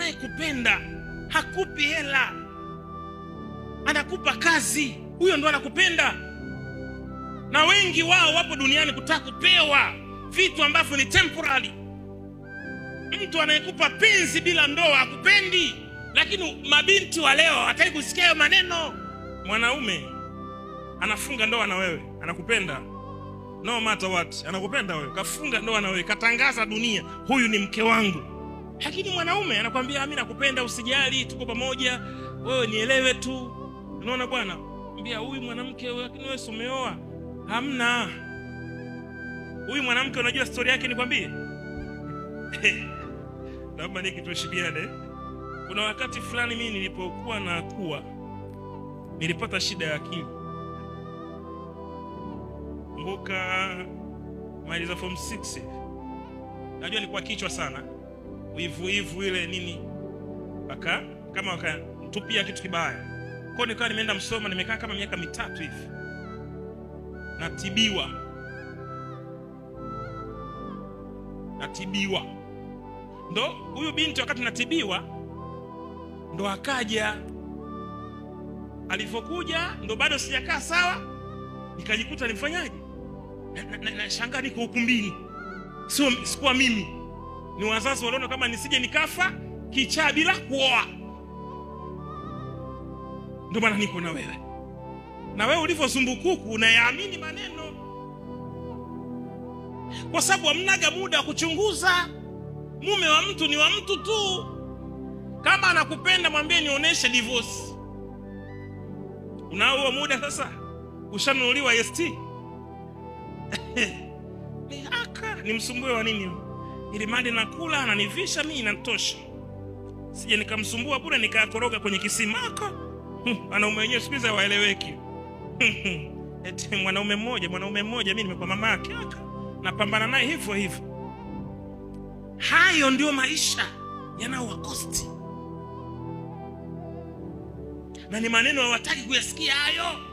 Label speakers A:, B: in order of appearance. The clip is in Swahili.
A: anayekupenda hakupi hela, anakupa kazi. Huyo ndo anakupenda. Na wengi wao wapo duniani kutaka kupewa vitu ambavyo ni temporary. Mtu anayekupa penzi bila ndoa hakupendi. Lakini mabinti wa leo hataki kusikia hayo maneno. Mwanaume anafunga ndoa na wewe, anakupenda no matter what, anakupenda wewe, kafunga ndoa na wewe, katangaza dunia, huyu ni mke wangu. Lakini mwanaume anakuambia mimi nakupenda, usijali, tuko pamoja, wewe nielewe tu. Unaona bwana, ambia huyu mwanamke, lakini wewe umeoa. Hamna. Huyu mwanamke unajua story yake nikwambie? Labda nikitoshibiane. Kuna wakati fulani mimi nilipokuwa nakuwa nilipata shida ya akili. Mboka maliza form 6. Najua nilikuwa kichwa sana. Wivu ile nini. Kama wakanitupia kitu kibaya. Kwa nikawa nimeenda Msoma, nimekaa kama miaka 3 hivi. Natibiwa. Ndo huyu binti wakati natibiwa ndo akaja. Alipokuja ndo bado sijakaa sawa, nikajikuta nifanyaje? Nashangaa niko ukumbini. Sikuwa mimi. Ni wazazi waliona kama nisije nikafa kichaa bila kuoa. Ndo maana niko na wewe. Na wewe ulivyosumbukuku unayaamini maneno. Kwa sababu hamnaga muda wa kuchunguza. Mume wa mtu ni wa mtu tu. Kama anakupenda mwambie nionyeshe divorce. Unao muda sasa? Ushanunuliwa ST? Nimsumbue wa nini? Ili mali nakula ananivisha mimi inatosha. Sije nikamsumbua bure nikakoroga kwenye kisimako. Wanaume wenyewe siku hizi hawaeleweki. Eti mwanaume mmoja mimi nimekuwa mama yake. Napambana naye hivyo. Hayo ndio maisha yanayowakosti. Na ni maneno hawataki kuyasikia hayo.